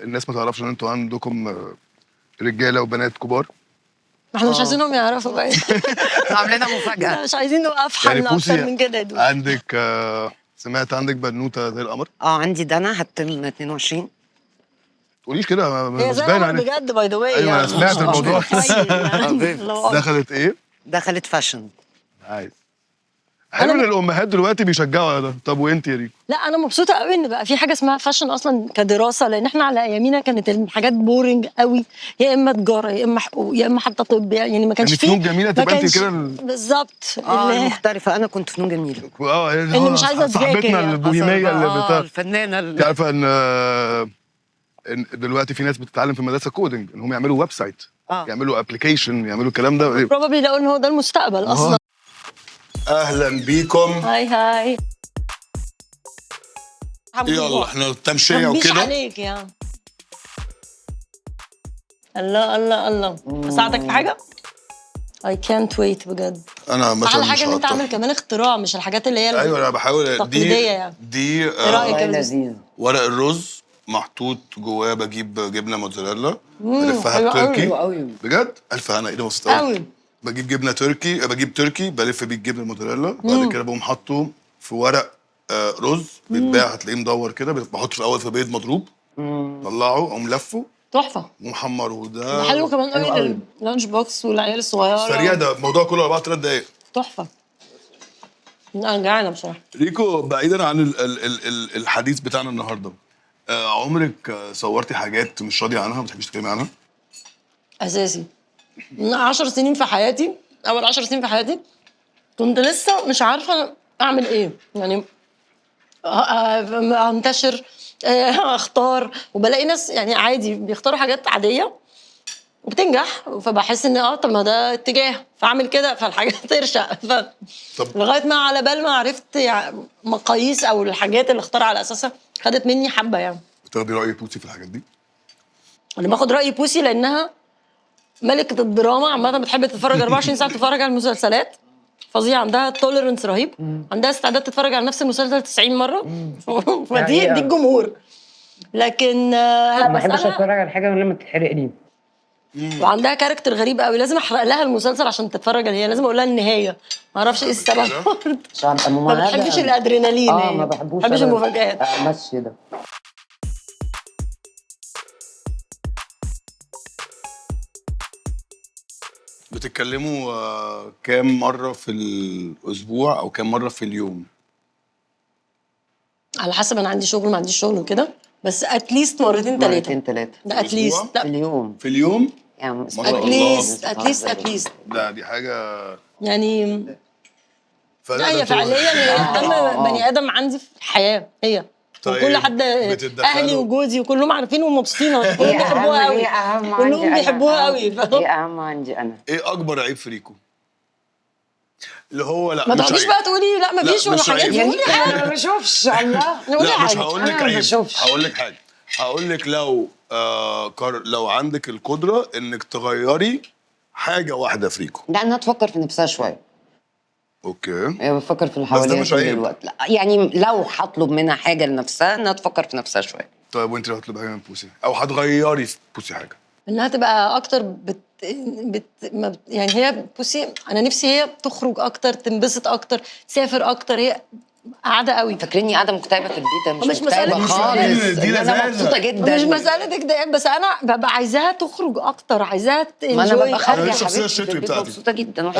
الناس ما تعرفش ان انتوا عندكم رجاله وبنات كبار. احنا مش عايزينهم يعرفوا بقى. عاملينها مفاجاه. مش عايزين نوقف يعني حالنا اكتر من كده يا دوب. عندك سمعت عندك بنوته زي القمر؟ عندي دنا هتتم 22. تقوليش كده هي زي القمر بجد باي ذا واي. ايوه انا سمعت الموضوع. دخلت ايه؟ دخلت فاشن. عايز حلو ان الامهات دلوقتي بيشجعوا على ده. طب وانت يا ريكو؟ لا انا مبسوطه قوي ان بقى في حاجه اسمها فاشن اصلا كدراسه، لان احنا على ايامينا كانت الحاجات بورنج قوي، يا اما تجاره يا اما حقوق يا اما حتى طب، يعني ما كانش فيه فنون جميله تبقى انت كده بالظبط. مختلفه. انا كنت فنون جميله. اللي مش عايزه تذاكر صاحبتنا البوهيميه اللي بتاع الفنانه انت عارفه ان دلوقتي في ناس بتتعلم في المدرسه كودنج ان هم يعملوا ويب سايت، يعملوا ابلكيشن، يعملوا الكلام ده. بروبابلي لقوا ان هو ده المستقبل اصلا. اهلا بيكم. هاي يلا احنا تمشيه وكده. عليك يا الله اساعدك في حاجه؟ I can't wait بجد. انا مثلا على حاجه ان انت عامل كمان اختراع، مش الحاجات اللي هي ايوه انا بحاول. التقليديه يعني. دي ايه رايك يا لذيذ؟ ورق الرز محطوط جواه، بجيب جبنه موتزاريلا بلفها تركي بجد. الف هنا ايه ده مبسوط قوي. بجيب جبنه تركي، بجيب تركي بلف بيه الجبنه الموتزاريلا، بعد كده بقوم حاطه في ورق رز بيتباع، هتلاقيه مدور كده، بحطه في الاول في بيض مضروب، طلعه اقوم لفه تحفه ومحمره. ده حلو كمان قوي لللانش بوكس والعيال الصغيره. سريع ده الموضوع كله 4 3 دقايق. تحفه. انا جعانه بصراحه. ريكو بعيدا عن الحديث بتاعنا النهارده، عمرك صورتي حاجات مش راضيه عنها ما بتحبيش تتكلمي عنها؟ اساسي. من 10 سنين في حياتي، اول 10 سنين في حياتي كنت لسه مش عارفه اعمل ايه، يعني انتشر اختار، وبلاقي ناس يعني عادي بيختاروا حاجات عاديه وبتنجح، فبحس ان طب ما ده اتجاه فاعمل كده، فالحاجه ترشق. لغايه ما على بال ما عرفت يعني مقاييس او الحاجات اللي اختار على اساسها، خدت مني حبه يعني. بتاخدي راي بوسي في الحاجات دي؟ انا باخد راي بوسي لانها ملكه الدراما عامه، بتحب تتفرج 24 ساعه، تتفرج على المسلسلات فظيعه، عندها توليرنس رهيب، عندها استعداد تتفرج على نفس المسلسل 90 مره. دي الجمهور. لكن ما بحبش اتفرج على حاجه من لما تتحرق لي. وعندها كاركتر غريب قوي، لازم احرق لها المسلسل عشان تتفرج عليه، لازم اقول لها النهايه، ما اعرفش ايه السبب. ما بتحبش الادرينالين. ما بحبش المفاجآت. ماشي ده. بتتكلموا كام مرة في الأسبوع أو كام مرة في اليوم؟ على حسب، أنا عندي شغل ما عنديش شغل وكده، بس اتليست مرتين ثلاثة. ده اتليست. لا في اليوم. في اليوم؟ يعني اتليست. لا دي حاجة يعني هي فعليا هي أهم بني آدم عندي في الحياة هي. طيب وكل حد اهلي وجوزي وكلهم عارفين ومبسوطين، كلهم بيحبوها قوي. كلهم بيحبوها قوي. ايه اهم عندي انا؟ ايه اكبر عيب في ريكو؟ اللي هو لا ما تقعديش بقى تقولي لا ما فيش ولا حاجات. يعني انا ما بشوفش. الله لا مش هقول لك عيب، هقول لك حاجه، هقول لك لو عندك القدره انك تغيري حاجه واحده في ريكو. لا انها تفكر في نفسها شويه. اوكي. هي بتفكر في اللي حواليها طول الوقت. لا يعني لو هطلب منها حاجه لنفسها انها تفكر في نفسها شويه. طيب وانت لو هتطلبي حاجه من بوسي او هتغيري في بوسي حاجه؟ انها تبقى اكتر يعني هي بوسي، انا نفسي هي تخرج اكتر، تنبسط اكتر، تسافر اكتر. هي قاعده قوي. فاكريني قاعده مكتئبه في البيت؟ مش مساله خالص. انا مبسوطه جدا. مش مساله اكتئاب، بس انا ببقى عايزاها تخرج اكتر، عايزاها ما انا ببقى خارجه يا حبيبتي في البيت مبسوطه جدا.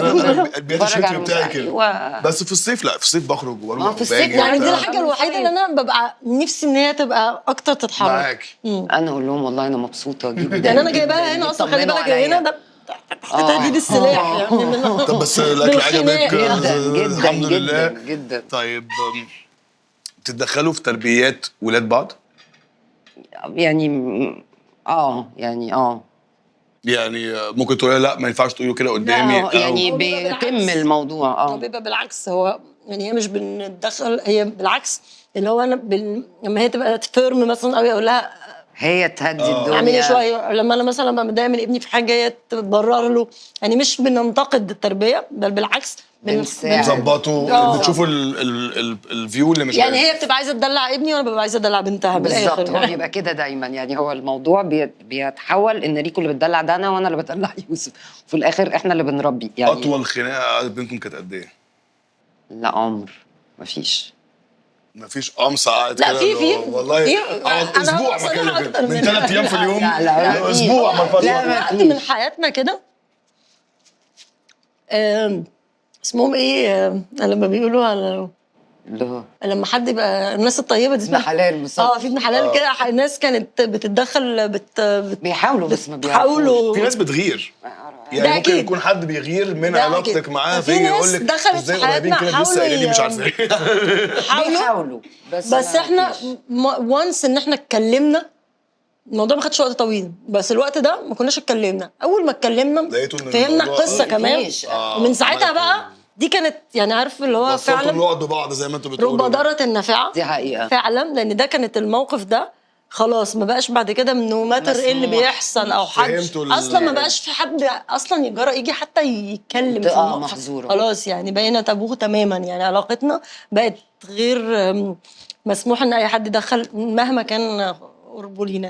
البيت الشتوي بتاعي كده. بس في الصيف لا، في الصيف بخرج واروح في الصيف يعني دي الحاجه الوحيده اللي انا ببقى نفسي ان هي تبقى اكتر تتحرك معاكي. انا اقول لهم والله انا مبسوطه جدا. يعني انا جايباها هنا اصلا، خلي بالك هنا ده تهديد السلاح يعني. طب بس الاكل عجبك؟ جدا الحمد لله جدا. طيب بتتدخلوا في تربيات ولاد بعض؟ يعني يعني ممكن تقولي لا ما ينفعش تقولوا كده قدامي؟ يعني بيتم الموضوع. هو بيبقى بالعكس، هو يعني هي مش بنتدخل، هي بالعكس اللي هو انا لما هي تبقى فيرم مثلا قوي اقول لها هي تهدي الدنيا. اعملي شويه لما انا مثلا ببقى متضايقه من ابني في حاجه هي تبرر له، يعني مش بننتقد التربيه بل بالعكس بنظبطه، بتشوفوا الفيو اللي مش يعني هي بتبقى عايزه تدلع ابني وانا ببقى عايزه ادلع بنتها بالظبط. بالاخر. هو بيبقى كده دايما، يعني هو الموضوع بيتحول ان ريكو اللي بتدلع دانا وانا اللي بدلع يوسف، وفي الاخر احنا اللي بنربي يعني. اطول خناقه بينكم كانت قد ايه؟ لا عمر مفيش قمصة قاعد كده؟ لا في والله اسبوع ما كده من 3 ايام في اليوم. لا اسبوع ما فيش وقت من حياتنا كده. اسمهم ايه لما بيقولوا على لما حد يبقى الناس الطيبه دي ابن حلال بالظبط. في ابن حلال كده. الناس كانت بتتدخل بيحاولوا بس ما بيحاولوا. في ناس بتغير، يعني ممكن يكون حد بيغير من علاقتك معاه فيجي يقول لك ازاي قريبين كده لسه قايلين مش عارفه ايه. بيحاولوا بس احنا وانس ان احنا اتكلمنا الموضوع ما خدش وقت طويل، بس الوقت ده ما كناش اتكلمنا. اول ما اتكلمنا فهمنا القصه كمان، ومن ساعتها بقى دي كانت يعني عارف اللي هو فعلا نقعد ببعض زي ما انتوا بتقولوا، رب ضارة النافعة. دي حقيقه فعلا، لان ده كانت الموقف ده خلاص ما بقاش بعد كده انه ماتر ايه اللي بيحصل او حد اصلا ما بقاش في حد اصلا يجي حتى يتكلم في الموقف. خلاص يعني بقينا تابوه تماما، يعني علاقتنا بقت غير مسموح ان اي حد يدخل مهما كان قربه لينا.